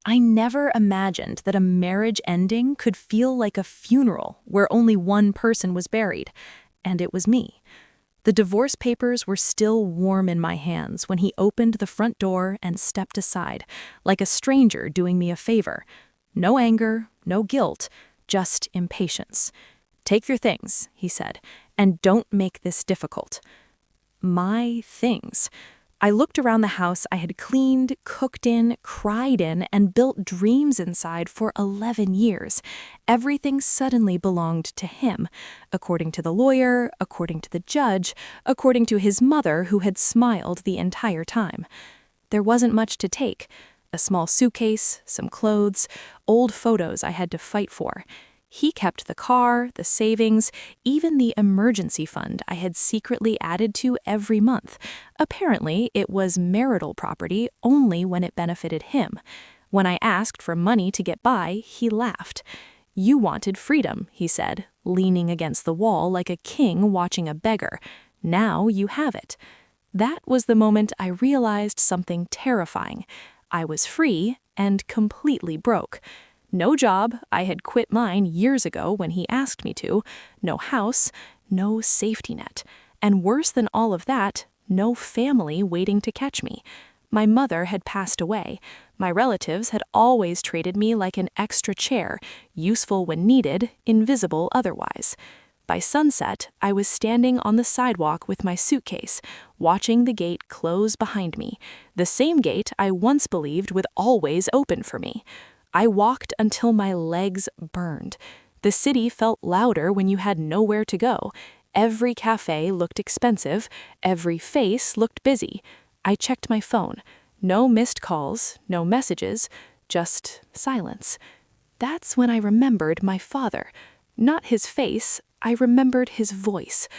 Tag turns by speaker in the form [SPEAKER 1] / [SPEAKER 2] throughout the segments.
[SPEAKER 1] I never imagined that a marriage ending could feel like a funeral where only one person was buried, and it was me. The divorce papers were still warm in my hands when he opened the front door and stepped aside, like a stranger doing me a favor. No anger, no guilt, just impatience. "Take your things," he said, "and don't make this difficult." My things. I looked around the house I had cleaned, cooked in, cried in, and built dreams inside for 11 years. Everything suddenly belonged to him, according to the lawyer, according to the judge, according to his mother who had smiled the entire time. There wasn't much to take. A small suitcase, some clothes, old photos I had to fight for. He kept the car, the savings, even the emergency fund I had secretly added to every month. Apparently, it was marital property only when it benefited him. When I asked for money to get by, he laughed. "You wanted freedom," he said, leaning against the wall like a king watching a beggar. "Now you have it." That was the moment I realized something terrifying. I was free and completely broke. No job, I had quit mine years ago when he asked me to. No house, no safety net. And worse than all of that, no family waiting to catch me. My mother had passed away. My relatives had always treated me like an extra chair, useful when needed, invisible otherwise. By sunset, I was standing on the sidewalk with my suitcase, watching the gate close behind me, the same gate I once believed would always open for me. I walked until my legs burned. The city felt louder when you had nowhere to go. Every cafe looked expensive. Every face looked busy. I checked my phone. No missed calls, no messages, just silence. That's when I remembered my father. Not his face, I remembered his voice.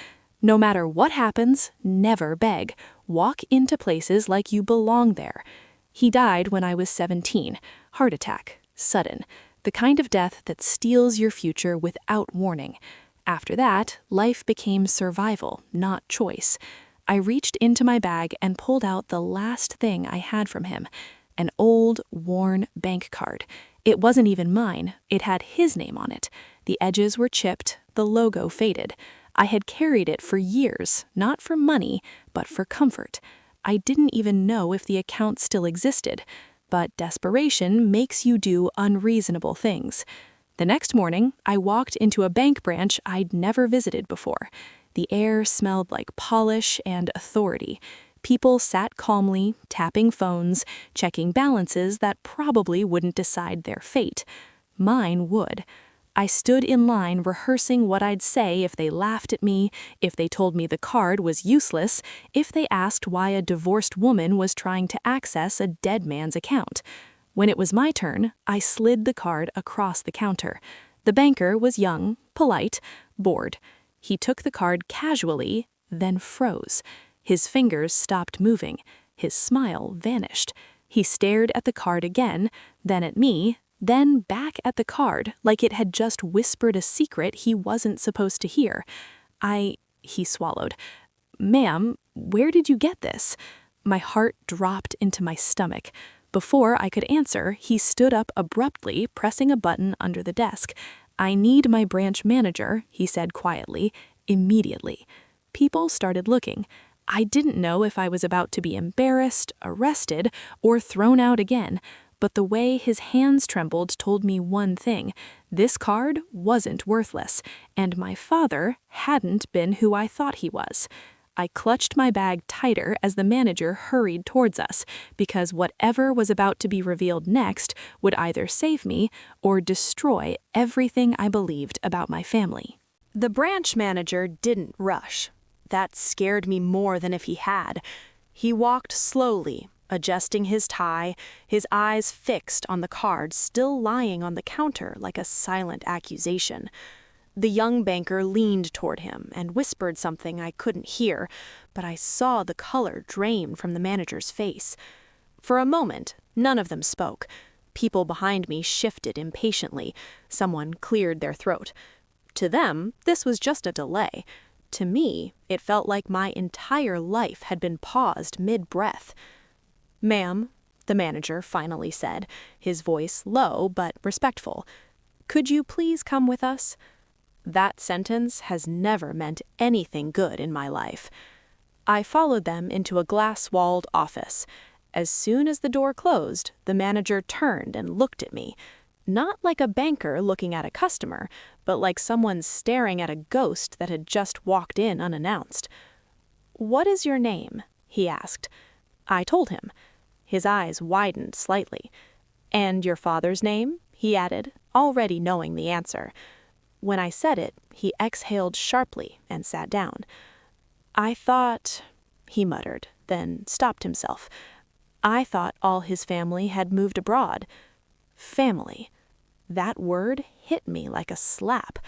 [SPEAKER 1] "No matter what happens, never beg. Walk into places like you belong there." He died when I was 17. Heart attack. Sudden. The kind of death that steals your future without warning. After that, life became survival, not choice. I reached into my bag and pulled out the last thing I had from him. An old, worn bank card. It wasn't even mine. It had his name on it. The edges were chipped, the logo faded. I had carried it for years, not for money, but for comfort. I didn't even know if the account still existed. But desperation makes you do unreasonable things. The next morning, I walked into a bank branch I'd never visited before. The air smelled like polish and authority. People sat calmly, tapping phones, checking balances that probably wouldn't decide their fate. Mine would. I stood in line rehearsing what I'd say if they laughed at me, if they told me the card was useless, if they asked why a divorced woman was trying to access a dead man's account. When it was my turn, I slid the card across the counter. The banker was young, polite, bored. He took the card casually, then froze. His fingers stopped moving. His smile vanished. He stared at the card again, then at me, then back at the card like it had just whispered a secret he wasn't supposed to hear. He swallowed. "Ma'am, where did you get this?" My heart dropped into my stomach. Before I could answer, he stood up abruptly, pressing a button under the desk. "I need my branch manager," he said quietly, immediately. People started looking. I didn't know if I was about to be embarrassed, arrested, or thrown out again. But the way his hands trembled told me one thing. This card wasn't worthless, and my father hadn't been who I thought he was. I clutched my bag tighter as the manager hurried towards us, because whatever was about to be revealed next would either save me or destroy everything I believed about my family. The branch manager didn't rush. That scared me more than if he had. He walked slowly, adjusting his tie, his eyes fixed on the card still lying on the counter like a silent accusation. The young banker leaned toward him and whispered something I couldn't hear, but I saw the color drain from the manager's face. For a moment, none of them spoke. People behind me shifted impatiently. Someone cleared their throat. To them, this was just a delay. To me, it felt like my entire life had been paused mid-breath. "Ma'am," the
[SPEAKER 2] the manager finally said, his voice low but respectful. "Could you please come with us?" That sentence has never meant anything good in my life. I followed them into a glass-walled office. As soon as the door closed, the manager turned and looked at me, not like a banker looking at a customer, but like someone staring at a ghost that had just walked in unannounced. "What is your name?" he asked. I told him. His eyes widened slightly. "And your father's name?" he added, already knowing the answer. When I said it, he exhaled sharply and sat down. "I thought," he muttered, then stopped himself. "I thought all his family had moved abroad." Family. That word hit me like a slap.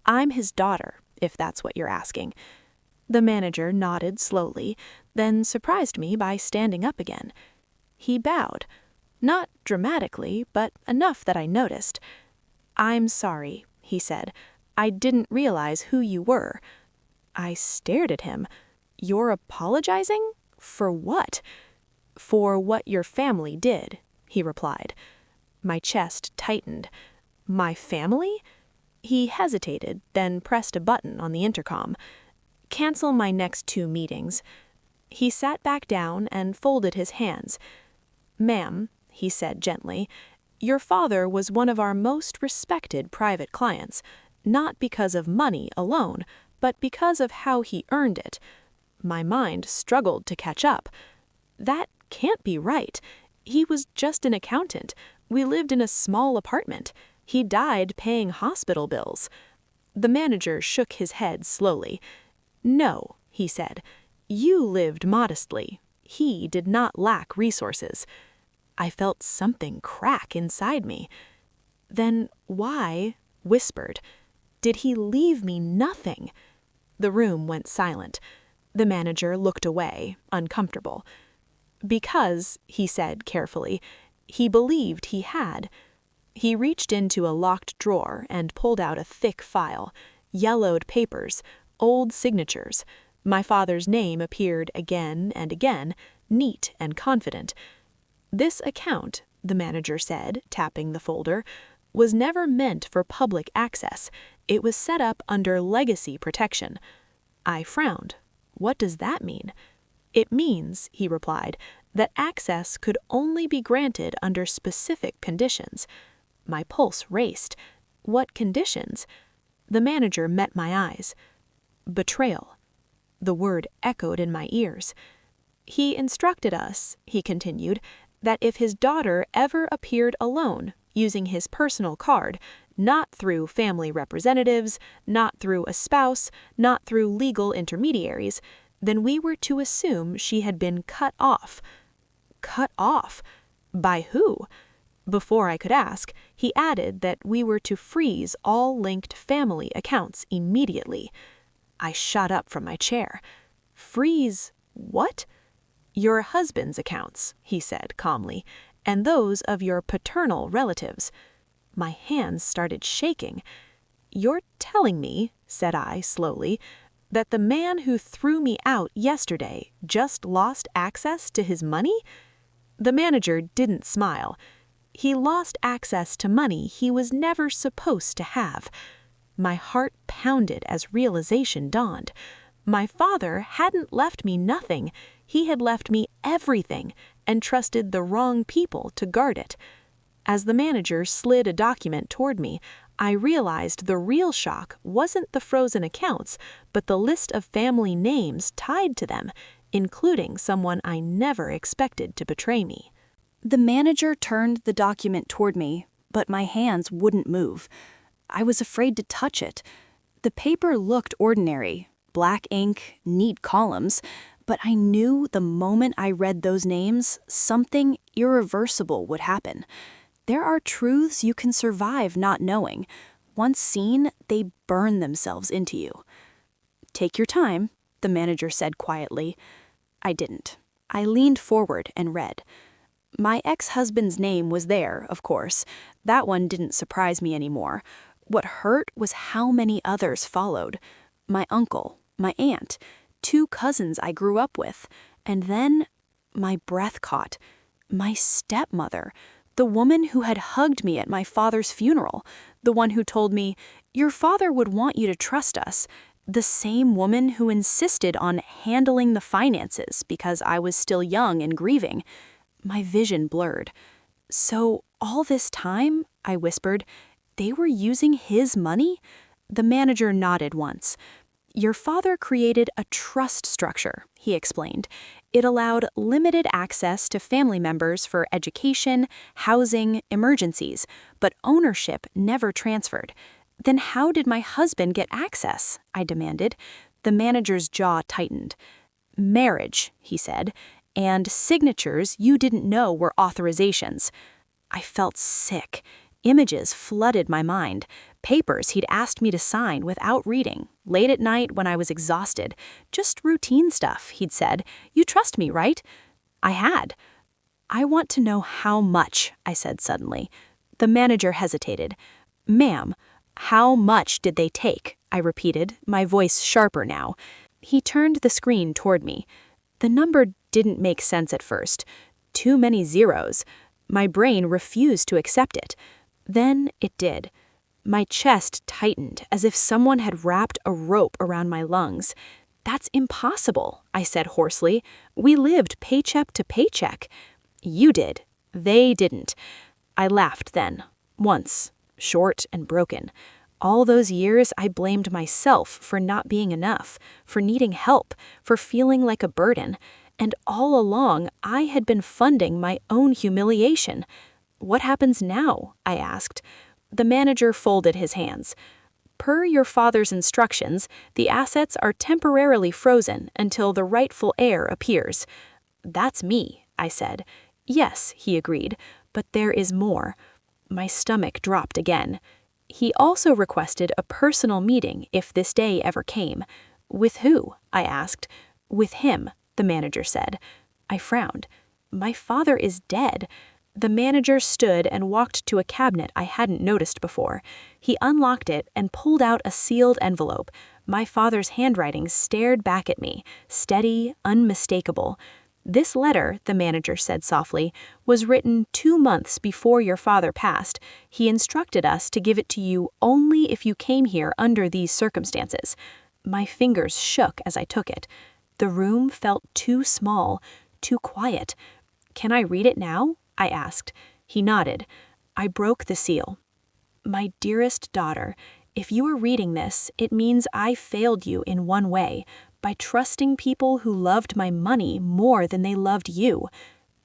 [SPEAKER 2] "I'm his daughter, if that's what you're asking." The manager nodded slowly, then surprised me by standing up again. He bowed. Not dramatically, but enough that I noticed. "I'm sorry," he said. "I didn't realize who you were." I stared at him. "You're apologizing? For what?" "For what your family did," he replied. My chest tightened. "My family?" He hesitated, then pressed a button on the intercom. "Cancel my next 2 meetings." He sat back down and folded his hands. "Ma'am," he said gently, "your father was one of our most respected private clients, not because of money alone, but because of how he earned it." My mind struggled to catch up. That can't be right. He was just an accountant. We lived in a small apartment. He died paying hospital bills. The manager shook his head slowly. "No," he said. "You lived modestly. He did not lack resources." I felt something crack inside me. "Then why," whispered, "did he leave me nothing?" The room went silent. The manager looked away, uncomfortable. "Because," he said carefully, "he believed he had." He reached into a locked drawer and pulled out a thick file, yellowed papers, old signatures. My father's name appeared again and again, neat and confident. "This account," the manager said, tapping the folder, "was never meant for public access. It was set up under legacy protection." I frowned. "What does that mean?" "It means," he replied, "that access could only be granted under specific conditions." My pulse raced. What conditions? The manager met my eyes. "Betrayal." The word echoed in my ears. "He instructed us," he continued, "that if his daughter ever appeared alone, using his personal card, not through family representatives, not through a spouse, not through legal intermediaries, then we were to assume she had been cut off." Cut off? By who? Before I could ask, he added that we were to freeze all linked family accounts immediately. I shot up from my chair. "Freeze what?" "Your husband's accounts," he said calmly, "and those of your paternal relatives." My hands started shaking. "You're telling me," said I slowly, "that the man who threw me out yesterday just lost access to his money?" The manager didn't smile. "He lost access to money he was never supposed to have." My heart pounded as realization dawned. My father hadn't left me nothing. He had left me everything and trusted the wrong people to guard it. As the manager slid a document toward me, I realized the real shock wasn't the frozen accounts, but the list of family names tied to them, including someone I never expected to betray me.
[SPEAKER 1] The manager turned the document toward me, but my hands wouldn't move. I was afraid to touch it. The paper looked ordinary, black ink, neat columns, but I knew the moment I read those names, something irreversible would happen. There are truths you can survive not knowing. Once seen, they burn themselves into you. "Take your time," the manager said quietly. I didn't. I leaned forward and read. My ex-husband's name was there, of course. That one didn't surprise me anymore. What hurt was how many others followed. My uncle, my aunt, 2 cousins I grew up with. And then my breath caught.
[SPEAKER 2] My stepmother, the woman who had hugged me at my father's funeral, the one who told me, "Your father would want you to trust us," the same woman who insisted on handling the finances because I was still young and grieving. My vision blurred. "So, all this time," I whispered, "they were using his money?" The manager nodded once. "Your father created a trust structure," he explained. "It allowed limited access to family members for education, housing, emergencies, but ownership never transferred." "Then how did my husband get access?" I demanded. The manager's jaw tightened. "Marriage," he said, "and signatures you didn't know were authorizations." I felt sick. Images flooded my mind. Papers he'd asked me to sign without reading, late at night when I was exhausted. Just routine stuff, he'd said. "You trust me, right?" I had. "I want to know how much," I said suddenly. The manager hesitated. "Ma'am, how much did they take?" I repeated, my voice sharper now. He turned the screen toward me. The number didn't make sense at first. Too many zeros. My brain refused to accept it. Then it did. My chest tightened as if someone had wrapped a rope around my lungs. "That's impossible," I said hoarsely. "We lived paycheck to paycheck." "You did. They didn't." I laughed then. Once. Short and broken. All those years I blamed myself for not being enough, for needing help, for feeling like a burden. And all along I had been funding my own humiliation. "What happens now?" I asked. The manager folded his hands. "Per your father's instructions, the assets are temporarily frozen until the rightful heir appears." "That's me," I said. "Yes," he agreed, "but there is more." My stomach dropped again. He also requested a personal meeting if this day ever came. "With who?" I asked. "With him," the manager said. I frowned. "My father is dead." The manager stood and walked to a cabinet I hadn't noticed before. He unlocked it and pulled out a sealed envelope. My father's handwriting stared back at me, steady, unmistakable. "This letter," the manager said softly, "was written 2 months before your father passed. He instructed us to give it to you only if you came here under these circumstances." My fingers shook as I took it. The room felt too small, too quiet. "Can I read it now?" I asked. He nodded. I broke the seal. "My dearest daughter, if you are reading this, it means I failed you in one way, by trusting people who loved my money more than they loved you."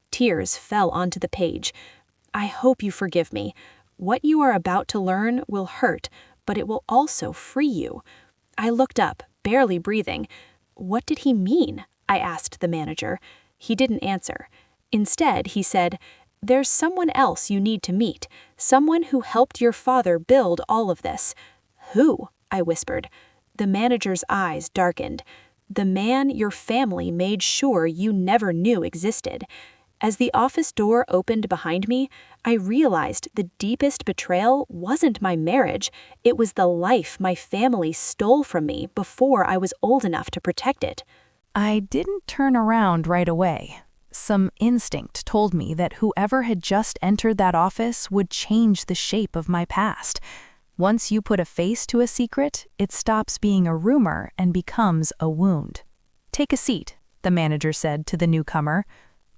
[SPEAKER 2] Tears fell onto the page. "I hope you forgive me. What you are about to learn will hurt, but it will also free you." I looked up, barely breathing. "What did he mean?" I asked the manager. He didn't answer. Instead, he said, "There's someone else you need to meet, someone who helped your father build all of this." "Who?" I whispered. The manager's eyes darkened. "The man your family made sure you never knew existed." As the office door opened behind me, I realized the deepest betrayal wasn't my marriage, it was the life my family stole from me before I was old enough to protect it.
[SPEAKER 1] I didn't turn around right away. Some instinct told me that whoever had just entered that office would change the shape of my past. Once you put a face to a secret, it stops being a rumor and becomes a wound. "Take a seat," the manager said to the newcomer.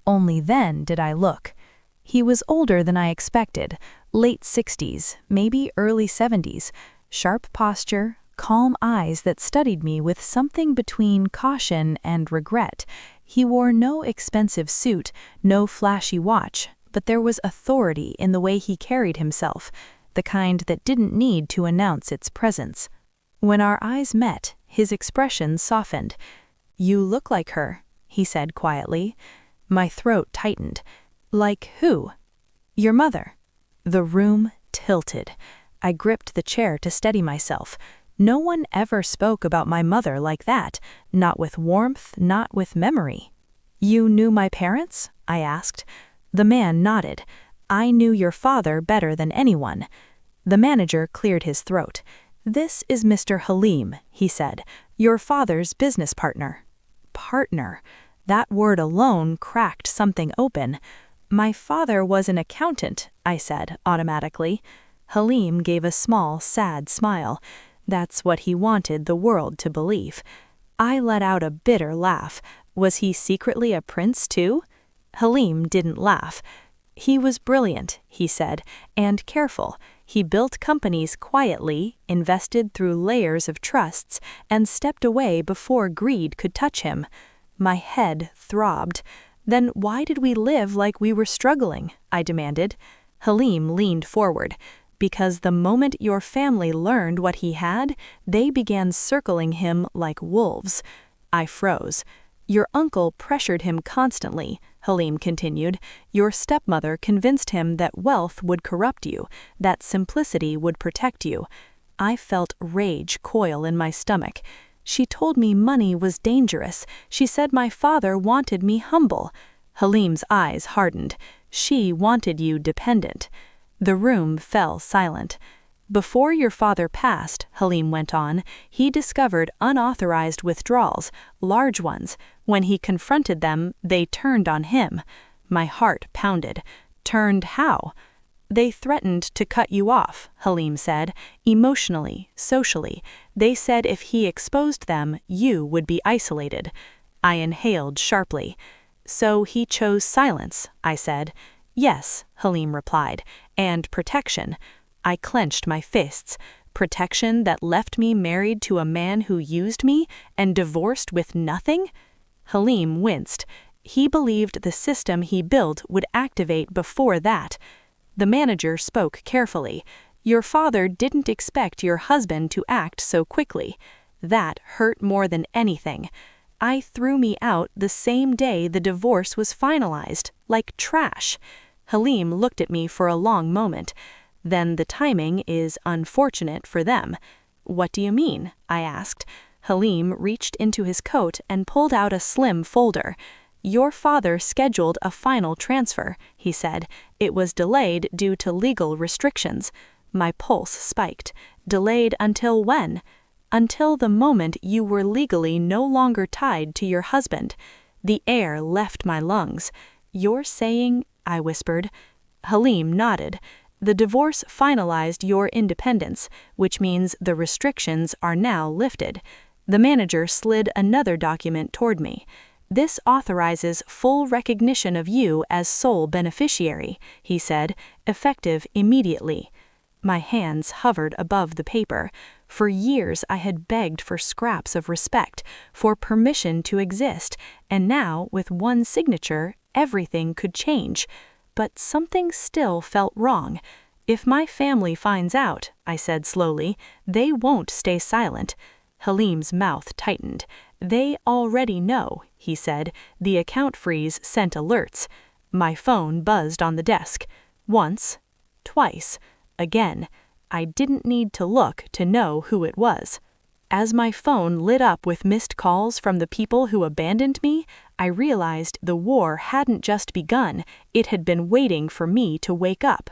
[SPEAKER 1] Only then did I look. He was older than I expected, late 60s, maybe early 70s, sharp posture, calm eyes that studied me with something between caution and regret. He wore no expensive suit, no flashy watch, but there was authority in the way he carried himself, the kind that didn't need to announce its presence. When our eyes met, his expression softened. "You look like her," he said quietly. My throat tightened. "Like who?" "Your mother." The room tilted. I gripped the chair to steady myself. No one ever spoke about my mother like that, not with warmth, not with memory. "You knew my parents?" I asked. The man nodded. "I knew your father better than anyone." The manager cleared his throat. "This is Mr. Halim," he said, "your father's business partner." Partner. That word alone cracked something open. My father was an accountant, I said automatically. Halim gave a small, sad smile. That's what he wanted the world to believe. I let out a bitter laugh. Was he secretly a prince too? Halim didn't laugh. He was brilliant, he said, and careful. He built companies quietly, invested through layers of trusts, and stepped away before greed could touch him. My head throbbed. Then why did we live like we were struggling? I demanded. Halim leaned forward. Because the moment your family learned what he had, they began circling him like wolves. I froze. Your uncle pressured him constantly, Halim continued. Your stepmother convinced him that wealth would corrupt you, that simplicity would protect you. I felt rage coil in my stomach. She told me money was dangerous. She said my father wanted me humble. Halim's eyes hardened. She wanted you dependent. The room fell silent. Before your father passed, Halim went on, he discovered unauthorized withdrawals, large ones. When he confronted them, they turned on him. My heart pounded. Turned how? They threatened to cut you off, Halim said, emotionally, socially. They said if he exposed them, you would be isolated. I inhaled sharply. So he chose silence, I said. Yes, Halim replied, and protection. I clenched my fists. Protection that left me married to a man who used me and divorced with nothing? Halim winced. He believed the system he built would activate before that. The manager spoke carefully. Your father didn't expect your husband to act so quickly. That hurt more than anything. I threw me out the same day the divorce was finalized, like trash. Halim looked at me for a long moment. Then the timing is unfortunate for them. What do you mean? I asked. Halim reached into his coat and pulled out a slim folder. Your father scheduled a final transfer, he said. It was delayed due to legal restrictions. My pulse spiked. Delayed until when? Until the moment you were legally no longer tied to your husband. The air left my lungs. You're saying, I whispered. Halim nodded. The divorce finalized your independence, which means the restrictions are now lifted. The manager slid another document toward me. This authorizes full recognition of you as sole beneficiary, he said, effective immediately. My hands hovered above the paper. For years I had begged for scraps of respect, for permission to exist, and now, with one signature, everything could change. But something still felt wrong. If my family finds out, I said slowly, they won't stay silent. Halim's mouth tightened. They already know, he said. The account freeze sent alerts. My phone buzzed on the desk. Once, twice, again. I didn't need to look to know who it was. As my phone lit up with missed calls from the people who abandoned me, I realized the war hadn't just begun, it had been waiting for me to wake up.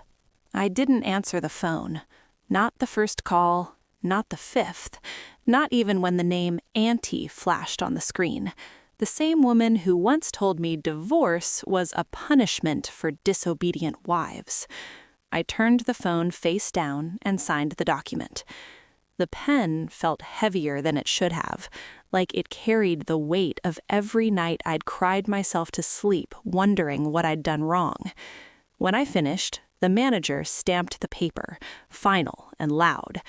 [SPEAKER 2] I didn't answer the phone. Not the first call, not the fifth, not even when the name Auntie flashed on the screen. The same woman who once told me divorce was a punishment for disobedient wives. I turned the phone face down and signed the document. The pen felt heavier than it should have, like it carried the weight of every night I'd cried myself to sleep wondering what I'd done wrong. When I finished, the manager stamped the paper, final and loud.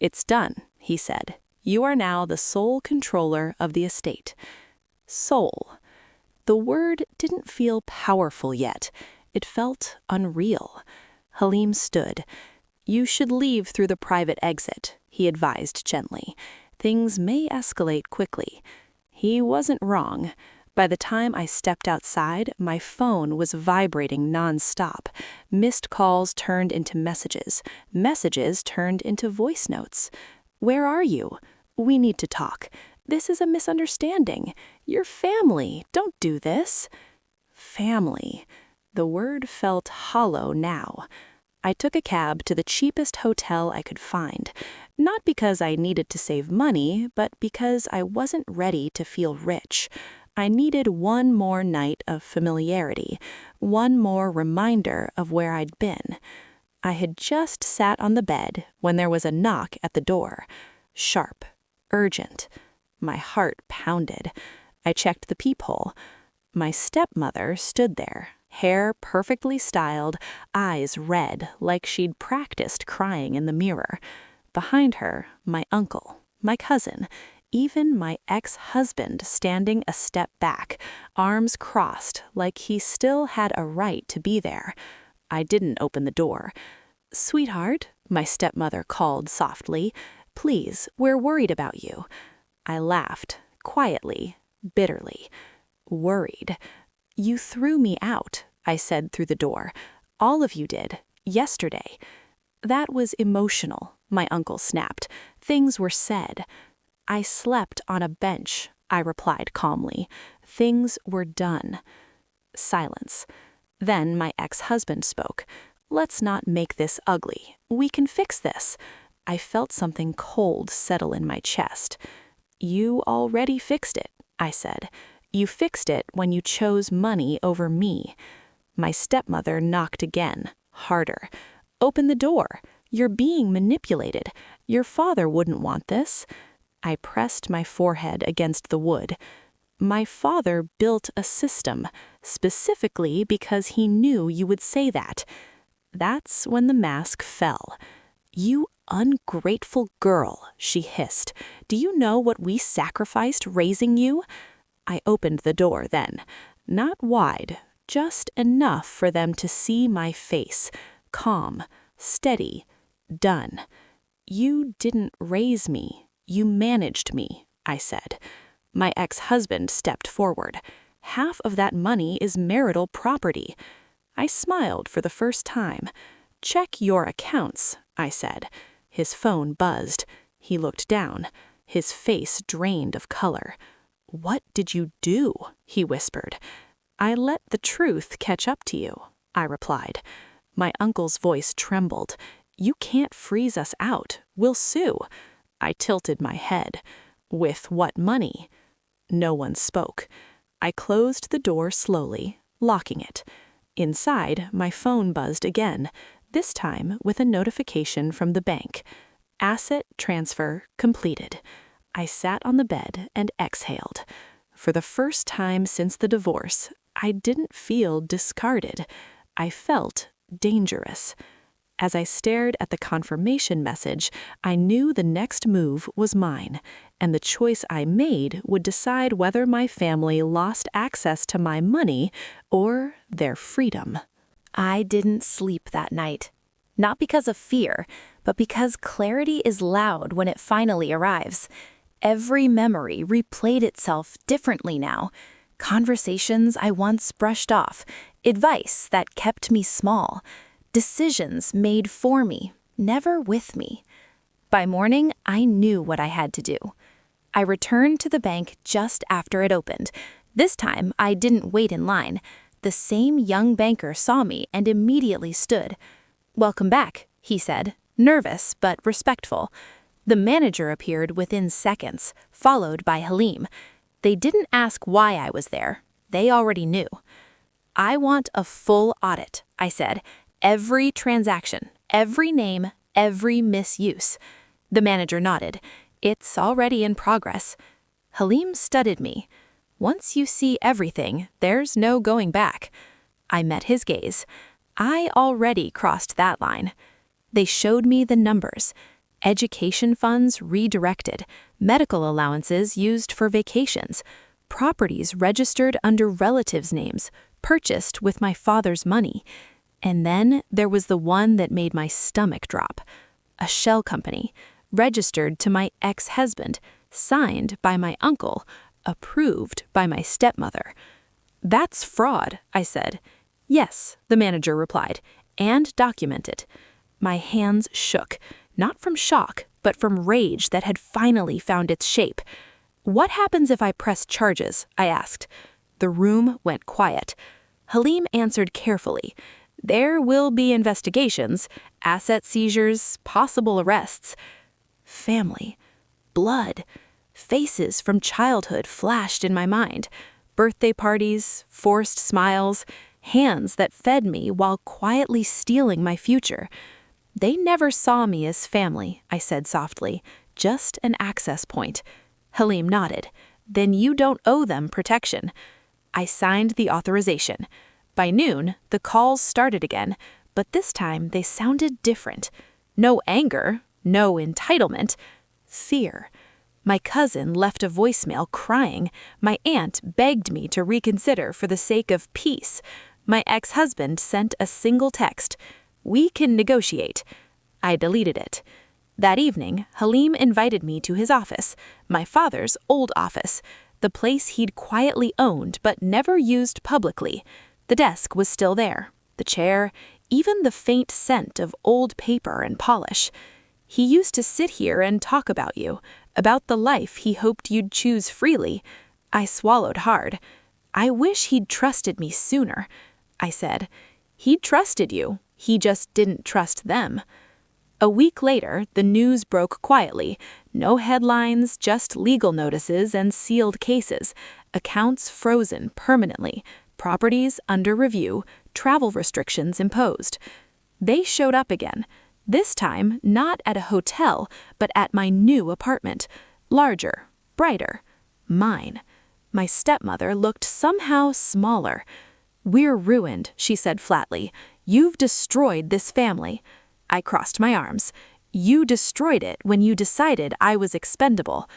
[SPEAKER 2] It's done, he said. You are now the sole controller of the estate. Sole. The word didn't feel powerful yet. It felt unreal. Halim stood. You should leave through the private exit, he advised gently. Things may escalate quickly. He wasn't wrong. By the time I stepped outside, my phone was vibrating nonstop. Missed calls turned into messages. Messages turned into voice notes. Where are you? We need to talk. This is a misunderstanding. You're family. Don't do this. Family. The word felt hollow now. I took a cab to the cheapest hotel I could find, not because I needed to save money, but because I wasn't ready to feel rich. I needed one more night of familiarity, one more reminder of where I'd been. I had just sat on the bed when there was a knock at the door. Sharp, urgent. My heart pounded. I checked the peephole. My stepmother stood there, hair perfectly styled, eyes red like she'd practiced crying in the mirror. Behind her, my uncle, my cousin, even my ex-husband standing a step back, arms crossed like he still had a right to be there. I didn't open the door. "Sweetheart," my stepmother called softly, "please, we're worried about you." I laughed, quietly, bitterly. Worried. "You threw me out," I said through the door. "All of you did, yesterday." "That was emotional," my uncle snapped. "Things were said." "I slept on a bench," I replied calmly. "Things were done." Silence. Then my ex-husband spoke. "Let's not make this ugly. We can fix this." I felt something cold settle in my chest. "You already fixed it," I said. "You fixed it when you chose money over me." My stepmother knocked again, harder. "Open the door. You're being manipulated. Your father wouldn't want this." I pressed my forehead against the wood. "My father built a system, specifically because he knew you would say that." That's when the mask fell. "You ungrateful girl," she hissed. "Do you know what we sacrificed raising you?" I opened the door then. Not wide, just enough for them to see my face. Calm, steady, done. "You didn't raise me. You managed me," I said. My ex-husband stepped forward. "Half of that money is marital property." I smiled for the first time. "Check your accounts," I said. His phone buzzed. He looked down. His face drained of color. "What did you do?" he whispered. "I let the truth catch up to you," I replied. My uncle's voice trembled. "You can't freeze us out. We'll sue." I tilted my head. "With what money?" No one spoke. I closed the door slowly, locking it. Inside, my phone buzzed again, this time with a notification from the bank. Asset transfer completed. I sat on the bed and exhaled. For the first time since the divorce, I didn't feel discarded. I felt dangerous. As I stared at the confirmation message, I knew the next move was mine, and the choice I made would decide whether my family lost access to my money or their freedom.
[SPEAKER 1] I didn't sleep that night. Not because of fear, but because clarity is loud when it finally arrives. Every memory replayed itself differently now. Conversations I once brushed off, advice that kept me small, decisions made for me, never with me. By morning, I knew what I had to do. I returned to the bank just after it opened. This time, I didn't wait in line. The same young banker saw me and immediately stood. "Welcome back," he said, nervous but respectful. The manager appeared within seconds, followed by Halim. They didn't ask why I was there. They already knew. "I want a full audit," I said. "Every transaction, every name, every misuse." The manager nodded. "It's already in progress." Halim studied me. "Once you see everything, there's no going back." I met his gaze. I already crossed that line. They showed me the numbers. Education funds redirected, medical allowances used for vacations, properties registered under relatives' names, purchased with my father's money. And then there was the one that made my stomach drop. A shell company, registered to my ex-husband, signed by my uncle, approved by my stepmother. "That's fraud," I said. "Yes," the manager replied, "and documented." My hands shook, not from shock, but from rage that had finally found its shape. "What happens if I press charges?" I asked. The room went quiet. Halim answered carefully. "There will be investigations, asset seizures, possible arrests." Family, blood, faces from childhood flashed in my mind.
[SPEAKER 2] Birthday parties, forced smiles, hands that fed me while quietly stealing my future. They never saw me as family, I said softly, just an access point. Halim nodded. Then you don't owe them protection. I signed the authorization. By noon, the calls started again, but this time they sounded different. No anger, no entitlement, fear. My cousin left a voicemail crying. My aunt begged me to reconsider for the sake of peace. My ex-husband sent a single text. We can negotiate. I deleted it. That evening, Halim invited me to his office, my father's old office, the place he'd quietly owned but never used publicly. The desk was still there, the chair, even the faint scent of old paper and polish. He used to sit here and talk about you, about the life he hoped you'd choose freely. I swallowed hard. I wish he'd trusted me sooner, I said. He trusted you. He just didn't trust them. A week later, the news broke quietly. No headlines, just legal notices and sealed cases. Accounts frozen permanently. Properties under review. Travel restrictions imposed. They showed up again. This time, not at a hotel, but at my new apartment. Larger, brighter, mine. My stepmother looked somehow smaller. "We're ruined," she said flatly. "You've destroyed this family." I crossed my arms. "You destroyed it when you decided I was expendable."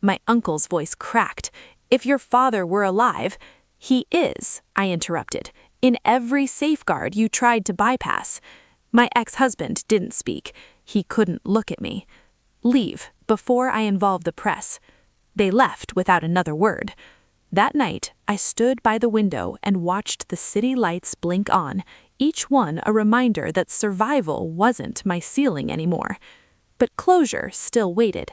[SPEAKER 2] My uncle's voice cracked. "If your father were alive—" "He is," I interrupted, "in every safeguard you tried to bypass." My ex-husband didn't speak. He couldn't look at me. "Leave, before I involve the press." They left without another word. That night, I stood by the window and watched the city lights blink on, each one a reminder that survival wasn't my ceiling anymore. But closure still waited.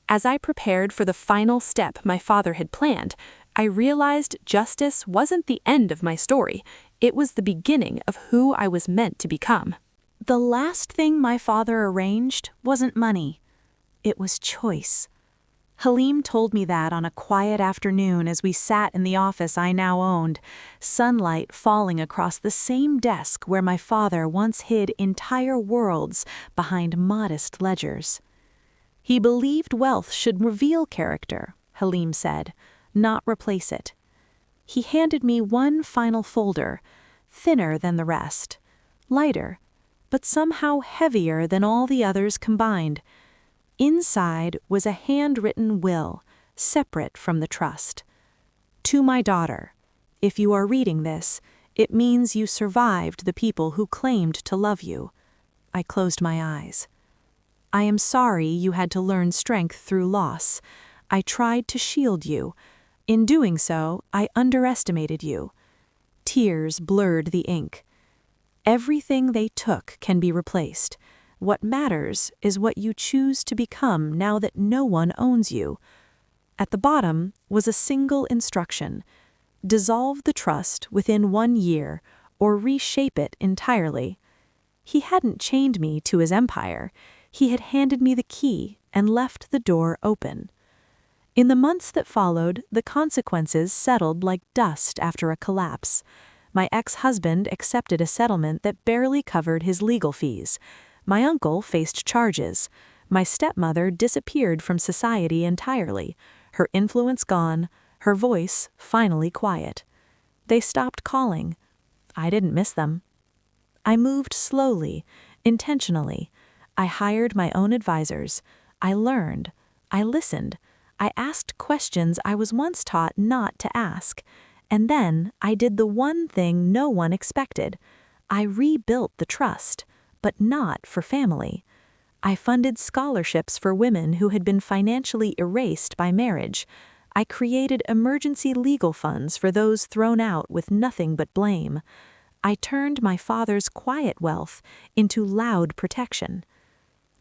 [SPEAKER 2] As I prepared for the final step my father had planned, I realized justice wasn't the end of my story. It was the beginning of who I was meant to become.
[SPEAKER 1] The last thing my father arranged wasn't money. It was choice. Halim told me that on a quiet afternoon as we sat in the office I now owned, sunlight falling across the same desk where my father once hid entire worlds behind modest ledgers. He believed wealth should reveal character, Halim said, not replace it. He handed me one final folder, thinner than the rest, lighter, but somehow heavier than all the others combined. Inside was a handwritten will, separate from the trust. "To my daughter, if you are reading this, it means you survived the people who claimed to love you." I closed my eyes. "I am sorry you had to learn strength through loss. I tried to shield you. In doing so, I underestimated you." Tears blurred the ink. "Everything they took can be replaced. What matters is what you choose to become now that no one owns you." At the bottom was a single instruction: dissolve the trust within 1 year or reshape it entirely. He hadn't chained me to his empire. He had handed me the key and left the door open. In the months that followed, the consequences settled like dust after a collapse. My ex-husband accepted a settlement that barely covered his legal fees. My uncle faced charges. My stepmother disappeared from society entirely, her influence gone, her voice finally quiet. They stopped calling. I didn't miss them. I moved slowly, intentionally. I hired my own advisors. I learned. I listened. I asked questions I was once taught not to ask. And then I did the one thing no one expected. I rebuilt the trust, but not for family. I funded scholarships for women who had been financially erased by marriage. I created emergency legal funds for those thrown out with nothing but blame. I turned my father's quiet wealth into loud protection.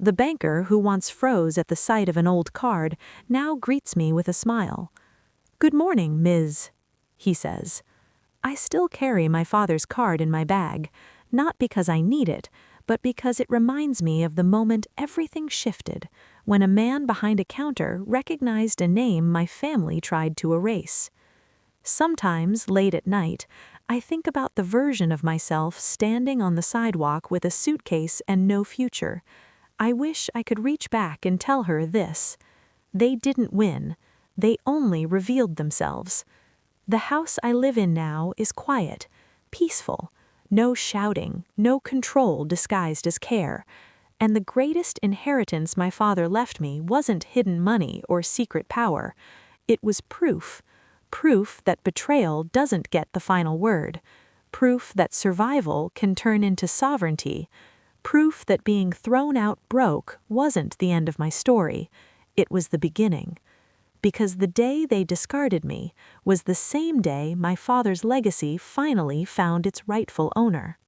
[SPEAKER 1] The banker who once froze at the sight of an old card now greets me with a smile. "Good morning, Ms." he says. I still carry my father's card in my bag, not because I need it, but because it reminds me of the moment everything shifted, when a man behind a counter recognized a name my family tried to erase. Sometimes, late at night, I think about the version of myself standing on the sidewalk with a suitcase and no future. I wish I could reach back and tell her this: they didn't win, they only revealed themselves. The house I live in now is quiet, peaceful, no shouting, no control disguised as care. And the greatest inheritance my father left me wasn't hidden money or secret power. It was proof. Proof that betrayal doesn't get the final word. Proof that survival can turn into sovereignty. Proof that being thrown out broke wasn't the end of my story. It was the beginning. Because the day they discarded me was the same day my father's legacy finally found its rightful owner.